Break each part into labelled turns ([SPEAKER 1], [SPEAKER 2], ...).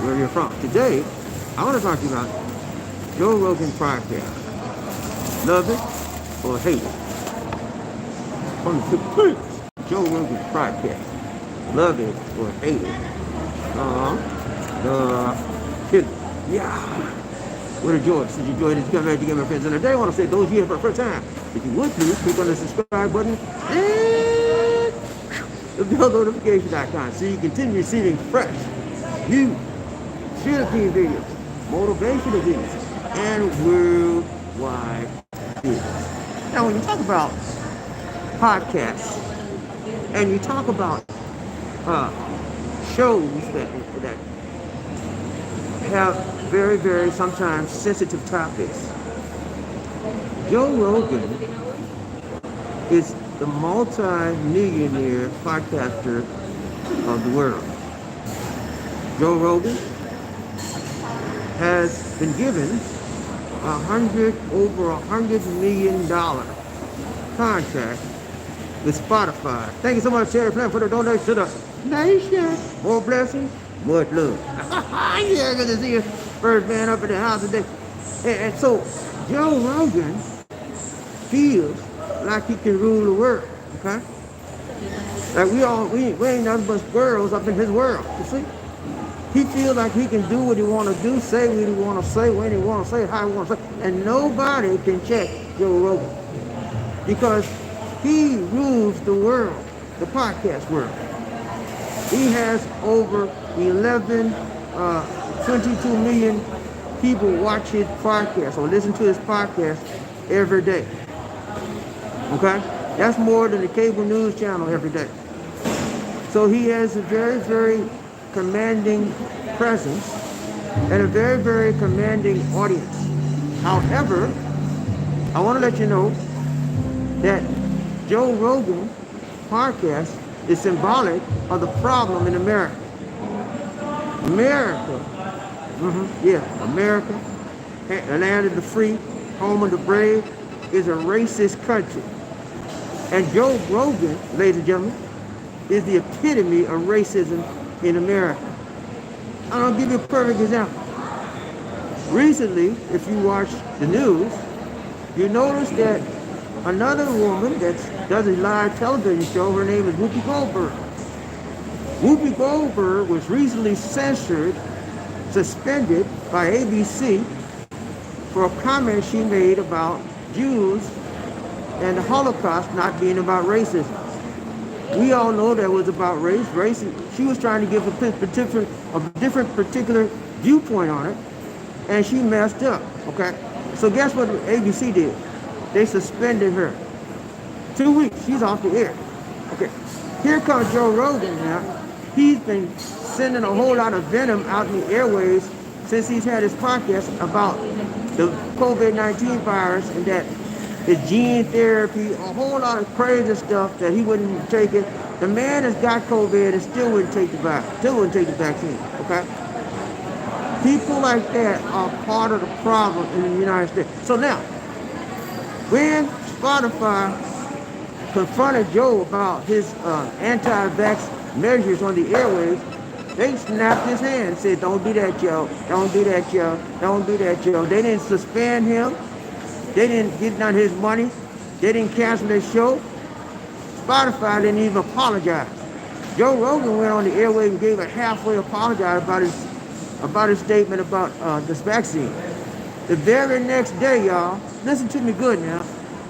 [SPEAKER 1] where you're from. Today, I want to talk to you about Joe Rogan Podcast. Love it or hate it? On the Joe Rogan Podcast. Love it or hate it? Yeah. What a joy. Since you joined us, come back to get my friends. And today I want to say, those here for the first time, if you would please click on the subscribe button and the bell notification icon so you continue receiving fresh, new, Philippine videos, motivational videos, and worldwide videos. Now, when you talk about podcasts and you talk about shows that have very, very sometimes sensitive topics, Joe Rogan is the multi-millionaire podcaster of the world. Joe Rogan has been given over $100 million contract with Spotify. Thank you so much, Terry Flynn, for the donation to the nation. More blessings, much love. Yeah, good to see you, first man up in the house today. And so Joe Rogan feels like he can rule the world, okay? Like we ain't nothing but squirrels up in his world, you see? He feels like he can do what he want to do, say what he want to say, when he want to say, how he want to say, and nobody can check Joe Rogan because he rules the world, the podcast world. He has over 22 million people watch his podcast or listen to his podcast every day. Okay? That's more than the cable news channel every day. So he has a very, very commanding presence and a very, very commanding audience. However, I want to let you know that Joe Rogan podcast is symbolic of the problem in America. America, America, the land of the free, home of the brave, is a racist country. And Joe Rogan, ladies and gentlemen, is the epitome of racism in America. I'll give you a perfect example. Recently, if you watch the news, you notice that another woman that does a live television show, her name is Whoopi Goldberg. Whoopi Goldberg was recently suspended by ABC for a comment she made about Jews and the Holocaust not being about racism. We all know that was about race. She was trying to give a different particular viewpoint on it, and she messed up, okay? So guess what ABC did? They suspended her. 2 weeks, she's off the air. Okay, here comes Joe Rogan now. He's been sending a whole lot of venom out in the airwaves since he's had his podcast about the COVID-19 virus and that the gene therapy, a whole lot of crazy stuff that he wouldn't take it. The man has got COVID and still wouldn't take the vaccine, okay? People like that are part of the problem in the United States. So now, when Spotify confronted Joe about his anti-vax measures on the airwaves, they snapped his hand and said, don't do that, Joe. Don't do that, Joe. Don't do that, Joe. They didn't suspend him. They didn't get none of his money. They didn't cancel his show. Spotify didn't even apologize. Joe Rogan went on the airwave and gave a halfway apology about his statement about this vaccine. The very next day, y'all, listen to me good now.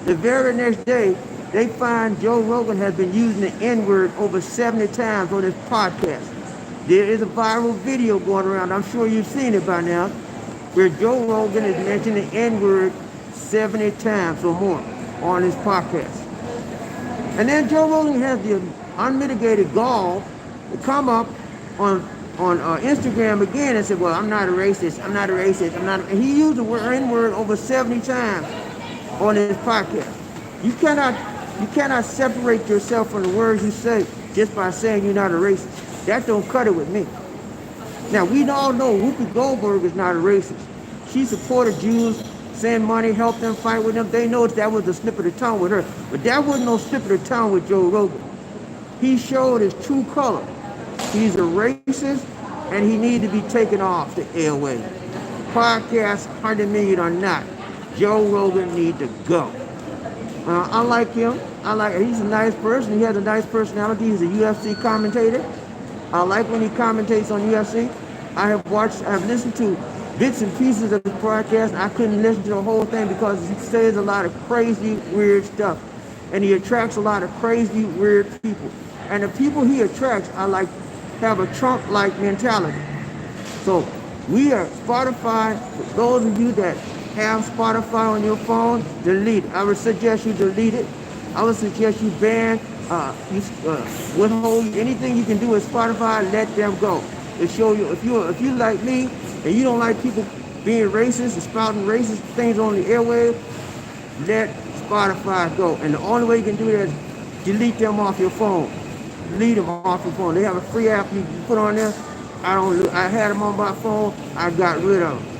[SPEAKER 1] The very next day, they find Joe Rogan has been using the N-word over 70 times on his podcast. There is a viral video going around, I'm sure you've seen it by now, where Joe Rogan is mentioning the N-word 70 times or more on his podcast. And then Joe Rogan has the unmitigated gall to come up on Instagram again and say, well, I'm not a racist, I'm not a racist, and he used the N-word over 70 times on his podcast. You cannot separate yourself from the words you say just by saying you're not a racist. That don't cut it with me. Now, we all know Whoopi Goldberg is not a racist. She supported Jews, send money, help them, fight with them. They know that was a slip of the tongue with her. But that wasn't no slip of the tongue with Joe Rogan. He showed his true color. He's a racist. and he needs to be taken off the airway. Podcast 100 million or not, Joe Rogan need to go. I like him. He's a nice person. He has a nice personality. He's a UFC commentator. I like when he commentates on UFC. I've listened to bits and pieces of his podcast. I couldn't listen to the whole thing because he says a lot of crazy, weird stuff. And he attracts a lot of crazy, weird people. And the people he attracts have a Trump-like mentality. So we are Spotify. For those of you that have Spotify on your phone, delete it. I would suggest you delete it. I would suggest you ban, withhold anything you can do with Spotify. Let them go. It show you if you like me and you don't like people being racist and spouting racist things on the airwaves, let Spotify go. And the only way you can do that is delete them off your phone. Delete them off your phone. They have a free app you put on there. I had them on my phone. I got rid of them.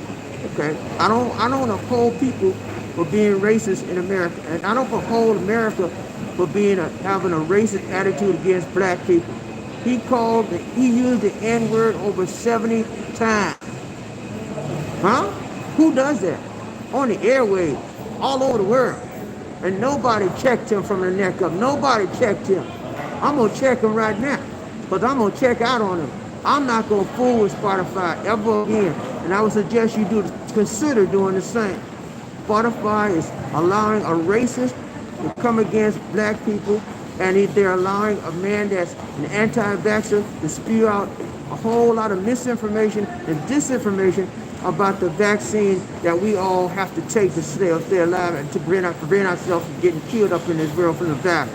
[SPEAKER 1] Okay, I don't uphold people for being racist in America, and I don't uphold America for having a racist attitude against black people. He used the N-word over 70 times. Huh? Who does that? On the airwaves, all over the world, and nobody checked him from the neck up. Nobody checked him. I'm gonna check him right now, because I'm gonna check out on him. I'm not gonna fool with Spotify ever again. And I would suggest you consider doing the same. Spotify is allowing a racist to come against black people, and they're allowing a man that's an anti-vaxxer to spew out a whole lot of misinformation and disinformation about the vaccine that we all have to take to stay alive and to prevent ourselves from getting killed up in this world from the virus.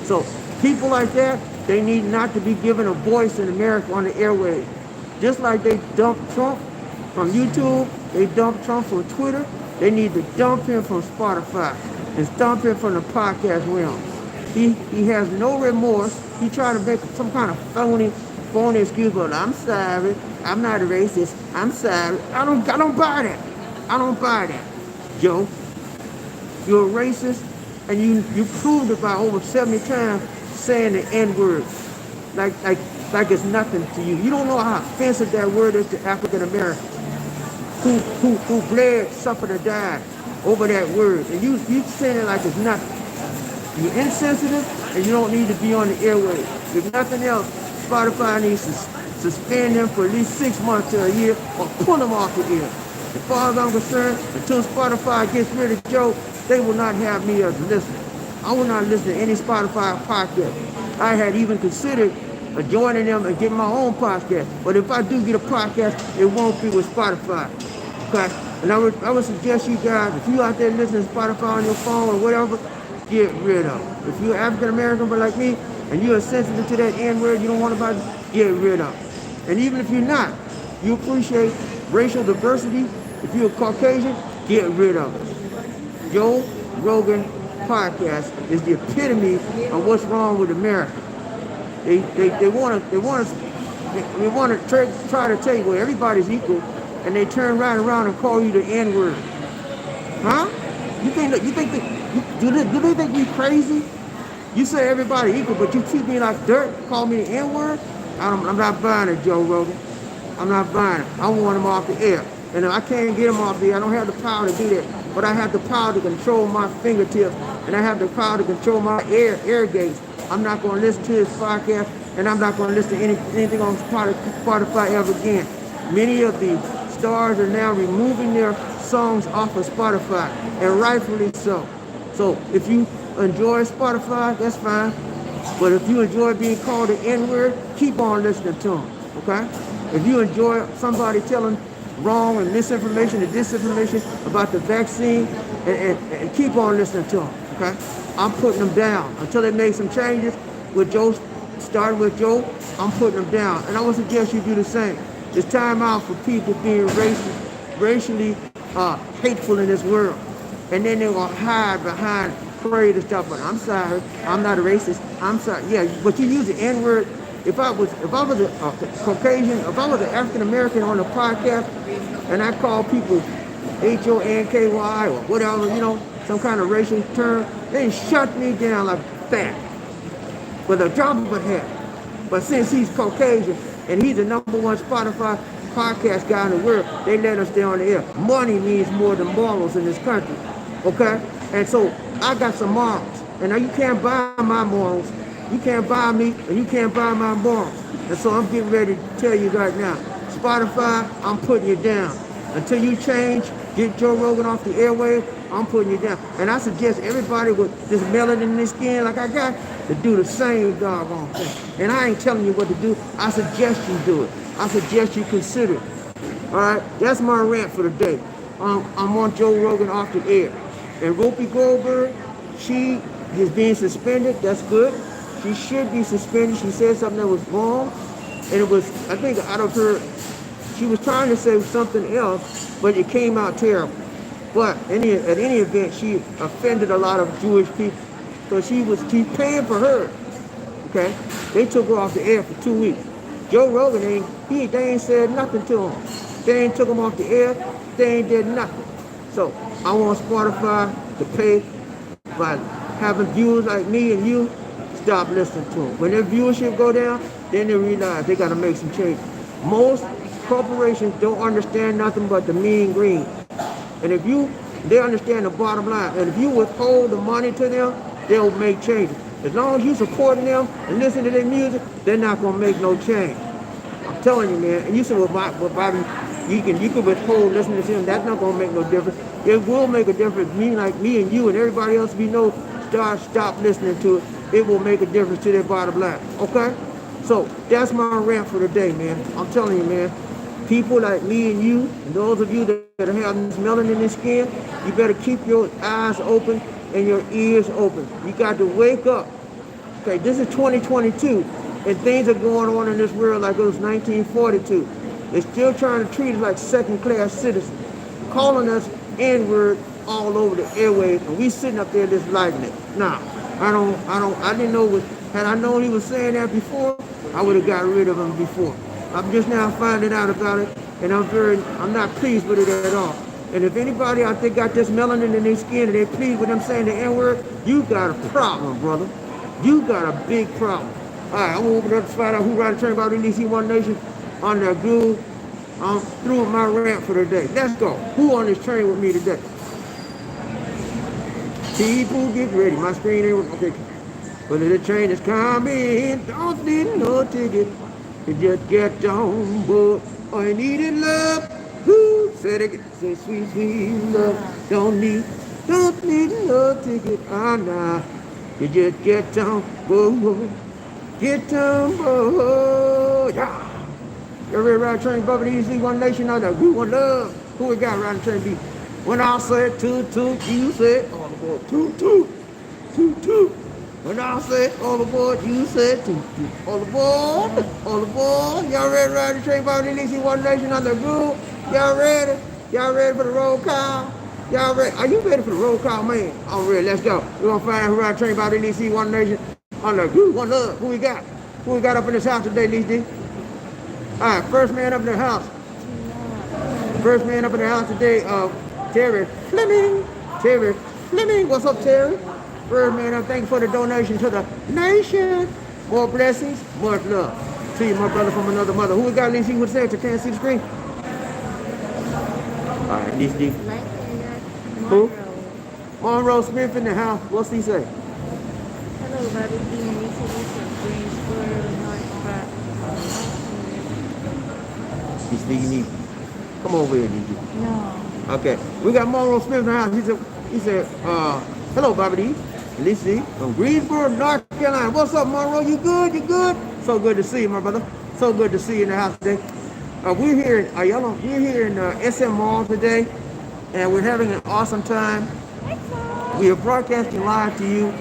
[SPEAKER 1] So people like that, they need not to be given a voice in America on the airwaves. Just like they dumped Trump from YouTube, they dumped Trump from Twitter, they need to dump him from Spotify and dump him from the podcast realm. He has no remorse. He tried to make some kind of phony excuse, but I'm sorry, I'm not a racist, I'm sorry. I don't buy that. I don't buy that. Joe, you're a racist, and you proved it by over 70 times saying the N-word like it's nothing to you. You don't know how offensive that word is to African Americans who bled, suffered, or died over that word. And you saying it like it's nothing. You're insensitive, and you don't need to be on the airwaves. If nothing else, Spotify needs to suspend them for at least 6 months to a year, or pull them off the air. As far as I'm concerned, until Spotify gets rid of Joe, they will not have me as a listener. I will not listen to any Spotify podcast. I had even considered joining them and getting my own podcast. But if I do get a podcast, it won't be with Spotify. Okay? And I would suggest you guys, if you out there listening to Spotify on your phone or whatever, get rid of it. If you're African American but like me, and you're sensitive to that N-word, you don't want to get rid of it. And even if you're not, you appreciate racial diversity. If you're a Caucasian, get rid of it. Joe Rogan Podcast is the epitome of what's wrong with America. They want to try to tell you, well, everybody's equal, and they turn right around and call you the N-word. Huh? Do they think we crazy? You say everybody equal, but you treat me like dirt, call me the N-word? I'm not buying it, Joe Rogan. I'm not buying it. I want him off the air. And if I can't get him off the air, I don't have the power to do that. But I have the power to control my fingertips, and I have the power to control my air gates. I'm not going to listen to his podcast, and I'm not going to listen to anything on Spotify ever again. Many of the stars are now removing their songs off of Spotify, and rightfully so. So if you enjoy Spotify, that's fine. But if you enjoy being called the N-word, keep on listening to them, okay? If you enjoy somebody telling wrong and misinformation and disinformation about the vaccine, and keep on listening to them, okay? I'm putting them down. Until they make some changes with Joe, starting with Joe, I'm putting them down. And I would suggest you do the same. It's time out for people being racially hateful in this world. And then they're going to hide behind parade and stuff. But I'm sorry, I'm not a racist. I'm sorry. Yeah, but you use the N-word. If I was a Caucasian, if I was an African American on a podcast, and I call people H-O-N-K-Y or whatever, some kind of racial term, they shut me down like that with a drop of a hat. But since he's Caucasian and he's the #1 Spotify podcast guy in the world. They let us stay on the air. Money means more than morals in this country, okay? And so I got some morals, and now you can't buy my morals. You can't buy me, and you can't buy my morals. And so I'm getting ready to tell you right now, Spotify, I'm putting you down. Until you change, get Joe Rogan off the airwaves, I'm putting you down. And I suggest everybody with this melanin in their skin like I got to do the same doggone thing. And I ain't telling you what to do. I suggest you do it. I suggest you consider it. All right, that's my rant for the day. I'm on Joe Rogan off the air. And Whoopi Goldberg, she is being suspended. That's good. She should be suspended. She said something that was wrong. And it was, I think, out of her, she was trying to say something else, but it came out terrible. But at any event, she offended a lot of Jewish people. So she's paying for her. Okay? They took her off the air for 2 weeks. Joe Rogan, they ain't said nothing to him. They ain't took him off the air. They ain't did nothing. So I want Spotify to pay by having viewers like me and you stop listening to them. When their viewership go down, then they realize they got to make some changes. Most corporations don't understand nothing but the mean green. And they understand the bottom line. And if you withhold the money to them, they'll make changes. As long as you supporting them and listen to their music, they're not going to make no change. I'm telling you, man. And you say, well, Bobby, you can withhold listening to them. That's not going to make no difference. It will make a difference. Me and you and everybody else we know stop listening to it. It will make a difference to their bottom line. Okay? So that's my rant for the day, man. I'm telling you, man. People like me and you, and those of you that have this melanin in their skin, you better keep your eyes open and your ears open. You got to wake up. Okay, this is 2022, and things are going on in this world like it was 1942. They're still trying to treat us like second-class citizens, calling us N-word all over the airwaves, and we sitting up there just liking it. Nah, I didn't know had I known he was saying that before, I would have got rid of him before. I'm just now finding out about it, and I'm not pleased with it at all. And if anybody out there got this melanin in their skin and they're pleased with them saying the N-word, you got a problem, brother. You got a big problem. All right, I'm going to open up to find out who writes a train about NDC One Nation on their groove. I'm through with my rant for the day. Let's go. Who on this train with me today? People, get ready. My screen ain't okay. But the train is coming. Don't need no ticket. You just get on board. All you need is love. Who said it? Say sweet, sweet love. Don't need no ticket. Ah, nah. You just get on board. Get on board. Yeah. You ready to ride the train, BobbieD, One Nation, on the group, one love. Who we got riding the train beat? When I say toot toot, you say all aboard. Toot toot, toot toot. When I say all aboard, you say toot toot. All aboard, all aboard. Y'all ready to ride the train, BobbieD, One Nation, on the group? Y'all ready? Y'all ready for the roll call? Y'all ready? Are you ready for the roll call, man? I'm ready. Let's go. We're gonna find out who ride the train, BobbieD, One Nation, on the group, one love. Who we got? Who we got up in this house today, D? All right, first man up in the house. First man up in the house today, Terry Fleming. Terry Fleming, what's up, Terry? First man up, thank you for the donation to the nation. More blessings, much love. See you, my brother from another mother. Who we got, Lisa? What's that? You can't see the screen? All right, Lisa D. Who? Monroe Smith in the house. What's he say?
[SPEAKER 2] Hello, BobbieD and Lisa from Greensboro, North
[SPEAKER 1] You need. Come over here, DJ.
[SPEAKER 2] No.
[SPEAKER 1] Okay, we got Monroe Smith in the house. He said, hello, BobbieD. Lisa from Greensboro, North Carolina. What's up, Monroe? You good? You good? So good to see you, my brother. So good to see you in the house today. We're here in SM Mall today, and we're having an awesome time. We are broadcasting live to you,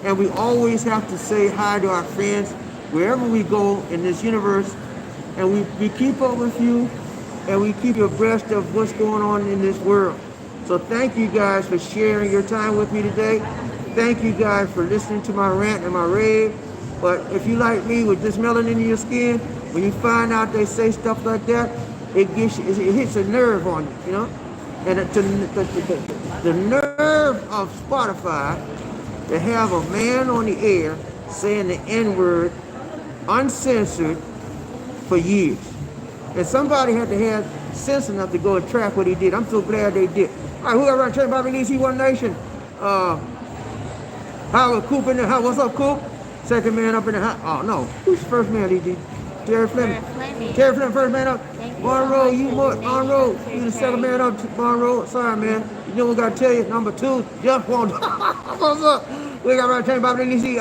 [SPEAKER 1] and we always have to say hi to our friends wherever we go in this universe, and we keep up with you, and we keep you abreast of what's going on in this world. So thank you guys for sharing your time with me today. Thank you guys for listening to my rant and my rave. But if you like me with this melanin in your skin, when you find out they say stuff like that, it hits a nerve on you, you know? And the nerve of Spotify to have a man on the air saying the N-word, uncensored, for years. And somebody had to have sense enough to go and track what he did. I'm so glad they did. All right, whoever I train Bobby DC One Nation. Howard Coop in the house. What's up, Coop? Second man up in the house. Oh, no. Who's the first man, DD? Terry Fleming. Terry Fleming, first man up. Monroe, you Monroe. You the second man up, Monroe. Sorry, man. You know what I got to tell you? Number 2, Jeff Wanda. What's up? We got right train Bobby DC.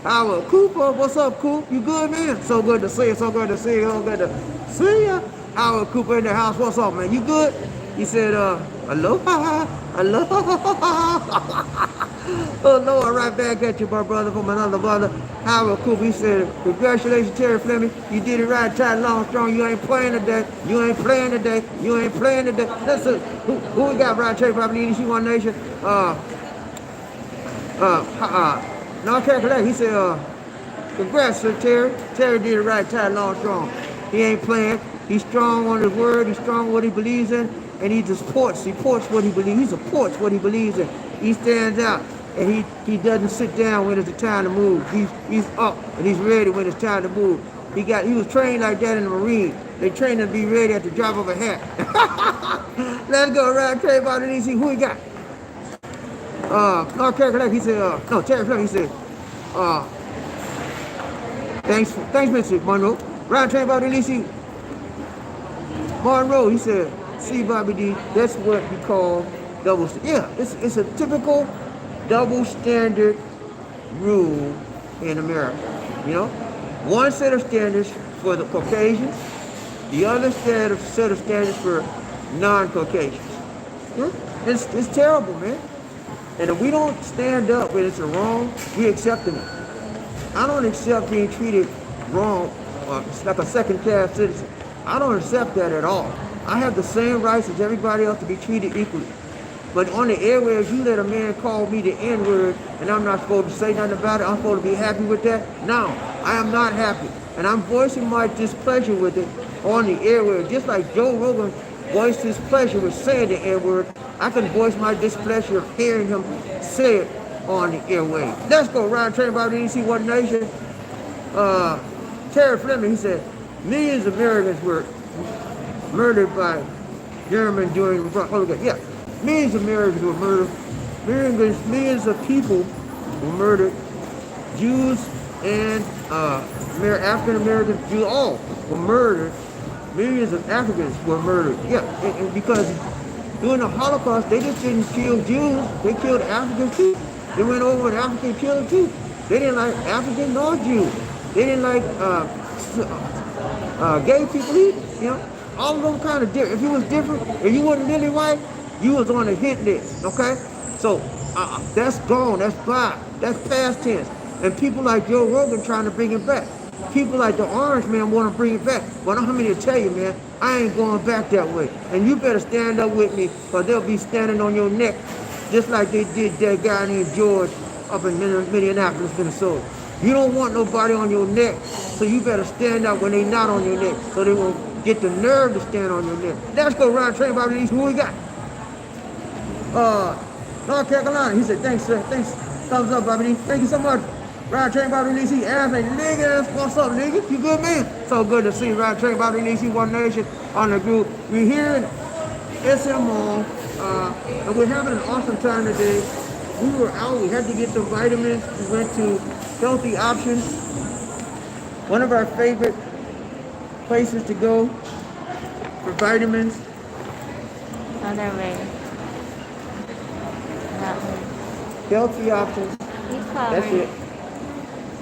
[SPEAKER 1] Howard Cooper. What's up, Coop? You good, man? So good to see you. So good to see you. So good to see you. Howard Cooper in the house. What's up, man? You good? He said, aloha. Oh, Lord, right back at you, my brother, from another brother. Howard Cooper, he said, congratulations, Terry Fleming. You did it right, tight, long, strong. You ain't playing today. You ain't playing today. You ain't playing today. Listen, who we got, right, Terry Fleming, EDC One Nation? North Carolina, he said, congrats, sir, Terry. Terry did it right, tight, long, strong. He ain't playing. He's strong on his word. He's strong on what he believes in. And he supports what he believes. He supports what he believes in. He stands out, and he doesn't sit down when it's the time to move. He's up and he's ready when it's time to move. He was trained like that in the Marine. They trained him to be ready at the drop of a hat. Let's go around Terry Bobby DC. Who we got? North Carolina. He said, no, Terry Fleming. He said, thanks, Mr. Monroe. Round Terry Bobby DC. Monroe. He said, see, BobbieD, that's what we call double standard. Yeah, it's a typical double standard rule in America. You know, one set of standards for the Caucasians, the other set of standards for non-Caucasians. It's terrible, man. And if we don't stand up when it's a wrong, we accept it. I don't accept being treated wrong, like a second-class citizen. I don't accept that at all. I have the same rights as everybody else to be treated equally. But on the airwaves, you let a man call me the N-word, and I'm not supposed to say nothing about it. I'm supposed to be happy with that? No, I am not happy. And I'm voicing my displeasure with it on the airwaves. Just like Joe Rogan voiced his pleasure with saying the N-word, I can voice my displeasure of hearing him say it on the airwaves. Let's go around train about DC One Nation. Terry Fleming, he said, millions of Americans were murdered by German during the Holocaust. Yeah, millions of Americans were murdered. Millions of people were murdered. Jews and African Americans, Jews, all were murdered. Millions of Africans were murdered. Yeah, and because during the Holocaust, they just didn't kill Jews. They killed Africans too. They went over and Africans killed them too. They didn't like Africans nor Jews. They didn't like gay people either. You know, all of them kind of different. If you was different, if you wasn't really white, you was on the hit list. Okay, so that's gone. That's by. That's past tense. And people like Joe Rogan trying to bring it back. People like the Orange Man want to bring it back. But I'm here to tell you, man, I ain't going back that way. And you better stand up with me, or they'll be standing on your neck, just like they did that guy named George up in Minneapolis, Minnesota. You don't want nobody on your neck, so you better stand up when they not on your neck, so they won't get the nerve to stand on your neck. Let's go around train about these. Who we got? North Carolina. He said, thanks, sir. Thanks. Thumbs up, BobbieD. Thank you so much. Ride Train Bobby DC, Anthony, niggas, what's up, niggas? You good, man? So good to see you, Ride Train Bobby DC, One Nation on the group. We're here in SMO, and we're having an awesome time today. We were out, we had to get some vitamins. We went to Healthy Options, one of our favorite places to go for vitamins.
[SPEAKER 2] Other way. That way.
[SPEAKER 1] Healthy Options, that's it.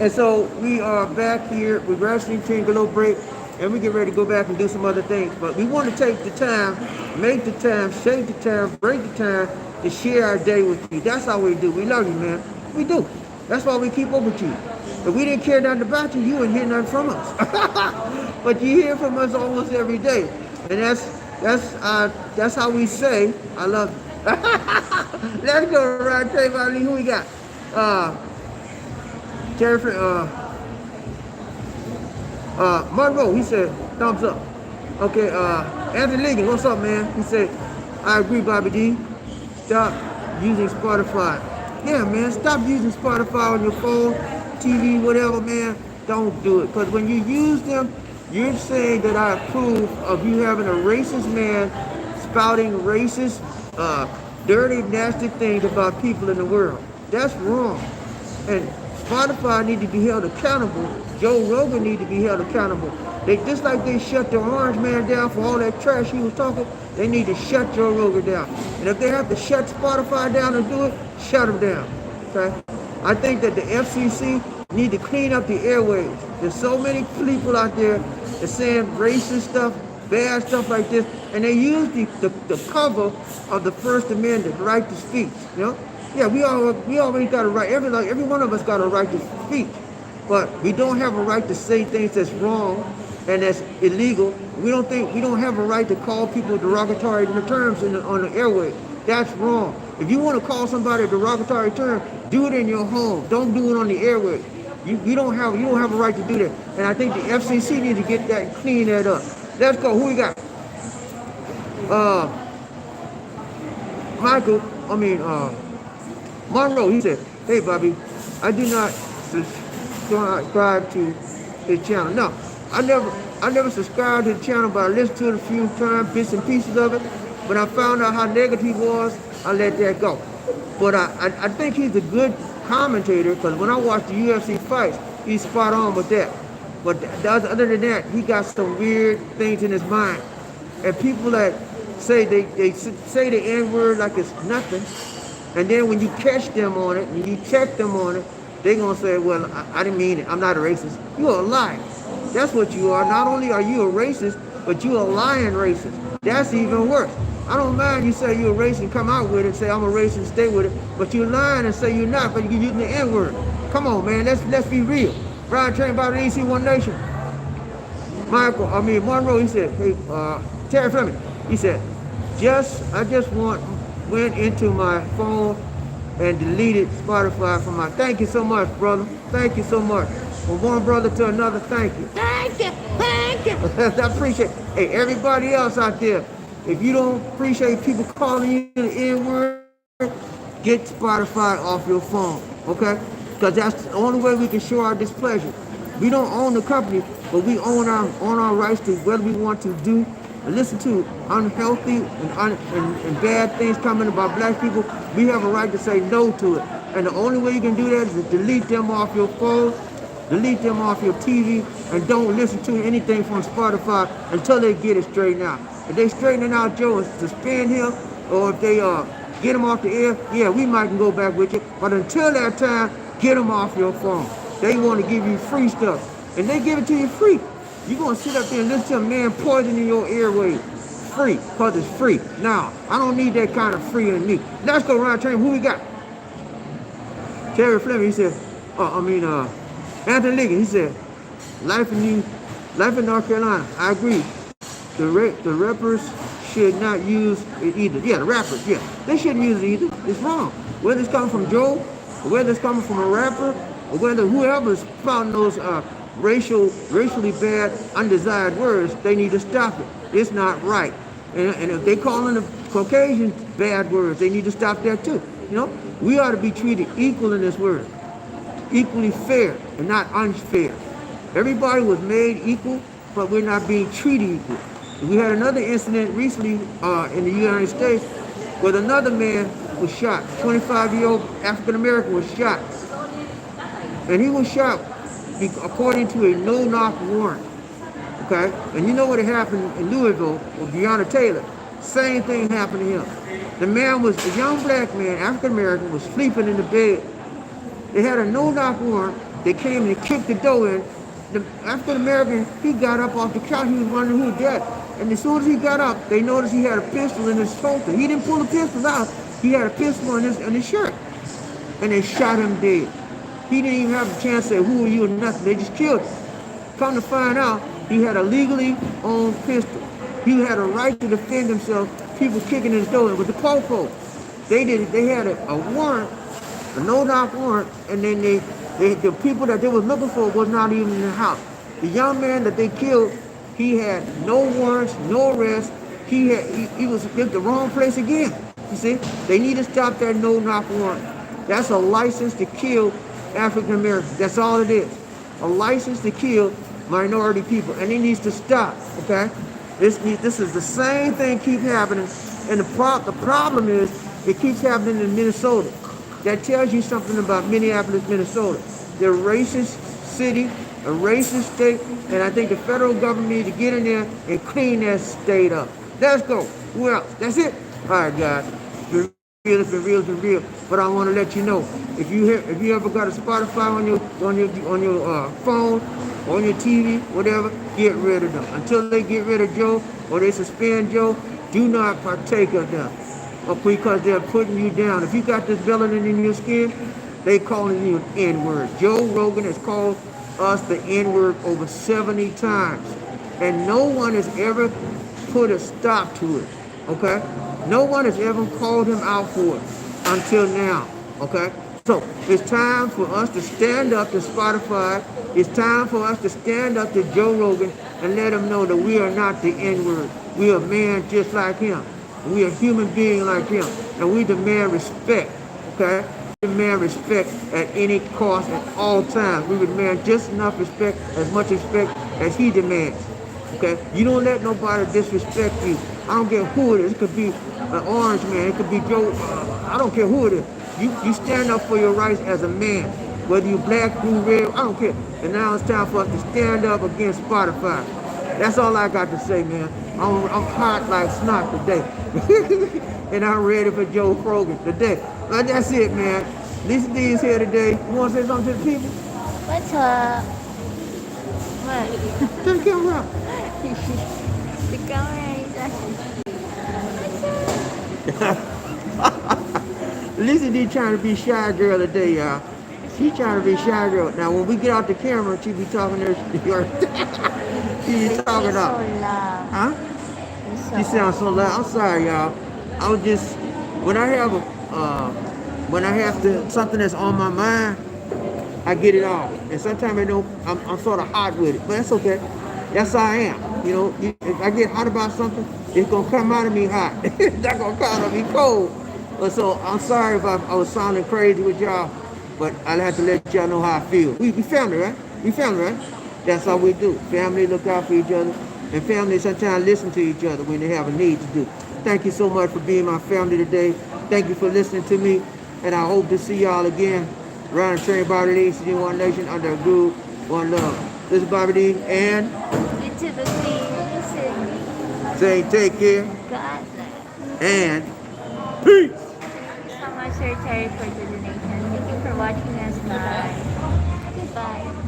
[SPEAKER 1] And so we are back here. We're actually taking a little break, and we get ready to go back and do some other things. But we want to take the time, make the time, shake the time, break the time to share our day with you. That's how we do. We love you, man. We do. That's why we keep up with you. If we didn't care nothing about you, you wouldn't hear nothing from us. But you hear from us almost every day, and that's how we say I love you. Let's go around. Tell you who we got. Terry, Monroe, he said, thumbs up. Okay, Anthony Ligon, what's up, man? He said, I agree, BobbieD. Stop using Spotify. Yeah, man, stop using Spotify on your phone, TV, whatever, man. Don't do it. Because when you use them, You're saying that I approve of you having a racist man spouting racist, dirty, nasty things about people in the world. That's wrong. And Spotify need to be held accountable. Joe Rogan need to be held accountable. They just like they shut the orange man down for all that trash he was talking, they need to shut Joe Rogan down. And if they have to shut Spotify down and do it, shut them down. Okay? I think that the FCC need to clean up the airwaves. There's so many people out there that's saying racist stuff, bad stuff like this, and they use the cover of the First Amendment, right to speech. You know? Yeah, we already got a right. Every one of us got a right to speak, but we don't have a right to say things that's wrong and that's illegal. We don't have a right to call people derogatory terms on the airway. That's wrong. If you want to call somebody a derogatory term, do it in your home. Don't do it on the airway. You don't have a right to do that. And I think the FCC needs to get that and clean that up. Let's go. Who we got? Monroe, he said, "Hey, Bobby, I do not subscribe to his channel. No, I never subscribed to the channel, but I listened to it a few times, bits and pieces of it. When I found out how negative he was, I let that go. But I think he's a good commentator, because when I watch the UFC fights, he's spot on with that. But other than that, he got some weird things in his mind. And people that say they say the N-word like it's nothing, and then when you catch them on it, and you check them on it, they're going to say, well, I didn't mean it. I'm not a racist. You're a liar. That's what you are. Not only are you a racist, but you're a lying racist. That's even worse. I don't mind you say you're a racist and come out with it and say I'm a racist and stay with it, but you're lying and say you're not, but you're using the N-word. Come on, man. Let's be real. Brian Train about the AC One Nation. Monroe, he said, hey, Terry Fleming, he said, I just went into my phone and deleted Spotify from my. Thank you so much, brother. Thank you so much. From one brother to another, thank you. Thank you. Thank you. I appreciate it. Hey, everybody else out there, if you don't appreciate people calling you the N-word, get Spotify off your phone, okay? Because that's the only way we can show our displeasure. We don't own the company, but we own our rights to whether we want to do and listen to unhealthy and bad things coming about black people. We have a right to say no to it. And the only way you can do that is to delete them off your phone, delete them off your TV, and don't listen to anything from Spotify until they get it straightened out. If they straighten it out, Joe, and suspend him, or if they get him off the air, yeah, we might can go back with you. But until that time, get them off your phone. They want to give you free stuff, and they give it to you free. You're going to sit up there and listen to a man poisoning your airways. Free, because it's free. Now, I don't need that kind of free in me. Let's go around train. Who we got? Terry Fleming, he said, Anthony Liggins, he said, life in North Carolina. I agree. The rappers should not use it either. Yeah, the rappers, yeah. They shouldn't use it either. It's wrong. Whether it's coming from Joe, or whether it's coming from a rapper, or whether whoever's spouting those racially bad, undesired words, they need to stop it. It's not right. And if they calling the Caucasians bad words, they need to stop that too. You know, we ought to be treated equal in this world, equally fair and not unfair. Everybody was made equal, but we're not being treated equal. We had another incident recently in the United States where another man was shot. 25-year-old African American was shot, and he was shot according to a no-knock warrant. Okay, and you know what happened in Louisville with Breonna Taylor? Same thing happened to him. The man was a young black man, African American, was sleeping in the bed. They had a no-knock warrant. They came and kicked the door in. The African American, he got up off the couch. He was wondering who did. And as soon as he got up, they noticed he had a pistol in his holster. He didn't pull the pistol out. He had a pistol in his shirt. And they shot him dead. He didn't even have a chance to say, who are you or nothing. They just killed him. Come to find out, he had a legally owned pistol. He had a right to defend himself. People kicking his door with the popo. They had a warrant, a no-knock warrant, and then the people that they was looking for was not even in the house. The young man that they killed, he had no warrants, no arrest. He was in the wrong place again. You see, they need to stop that no-knock warrant. That's a license to kill African Americans. That's all it is. A license to kill minority people, and it needs to stop. Okay, this is the same thing keep happening, and the problem is it keeps happening in Minnesota. That tells you something about Minneapolis, Minnesota. They're a racist city, a racist state, and I think the federal government needs to get in there and clean that state up. Let's go. Who else? That's it. All right, guys. It's been real. But I want to let you know, if you ever got a Spotify on your phone, on your TV, whatever, get rid of them. Until they get rid of Joe or they suspend Joe, do not partake of them. Or because they're putting you down. If you got this melanin in your skin, they calling you an N-word. Joe Rogan has called us the N-word over 70 times. And no one has ever put a stop to it. Okay? No one has ever called him out for it until now. Okay? So it's time for us to stand up to Spotify. It's time for us to stand up to Joe Rogan and let him know that we are not the N-word. We are man just like him. We are human being like him. And we demand respect. Okay? We demand respect at any cost at all times. We demand just enough respect, as much respect as he demands. Okay? You don't let nobody disrespect you. I don't care who it is. It could be an orange man. It could be Joe. I don't care who it is. You stand up for your rights as a man. Whether you black, blue, red, I don't care. And now it's time for us to stand up against Spotify. That's all I got to say, man. I'm hot like snot today. And I'm ready for Joe Rogan today. But that's it, man. Lisa D is here today. You want to say something to the people?
[SPEAKER 2] What's up? What?
[SPEAKER 1] Turn the camera around.
[SPEAKER 2] The camera is on.
[SPEAKER 1] Lisa D trying to be shy girl today, y'all. She trying to be shy girl. Now, when we get out the camera, she be talking to her. She be talking up.
[SPEAKER 2] So loud.
[SPEAKER 1] Huh? She sounds so loud. I'm sorry, y'all. I was just when I have something that's on my mind, I get it off. And sometimes I'm sort of hot with it, but that's okay. That's how I am. You know, if I get hot about something, it's gonna come out of me hot. It's not gonna come out of me cold. But so I'm sorry if I was sounding crazy with y'all, but I'll have to let y'all know how I feel. We family, right? We family, right? That's all we do. Family look out for each other, and family sometimes listen to each other when they have a need to do. Thank you so much for being my family today. Thank you for listening to me, and I hope to see y'all again. Run and train BobbieD, in one nation, under a groove, one love. This is BobbieD, and
[SPEAKER 2] Into the scene.
[SPEAKER 1] say take care,
[SPEAKER 2] God.
[SPEAKER 1] and peace.
[SPEAKER 2] Thank you so much, Sir Terry, for the donation. Thank you for watching us live. Goodbye.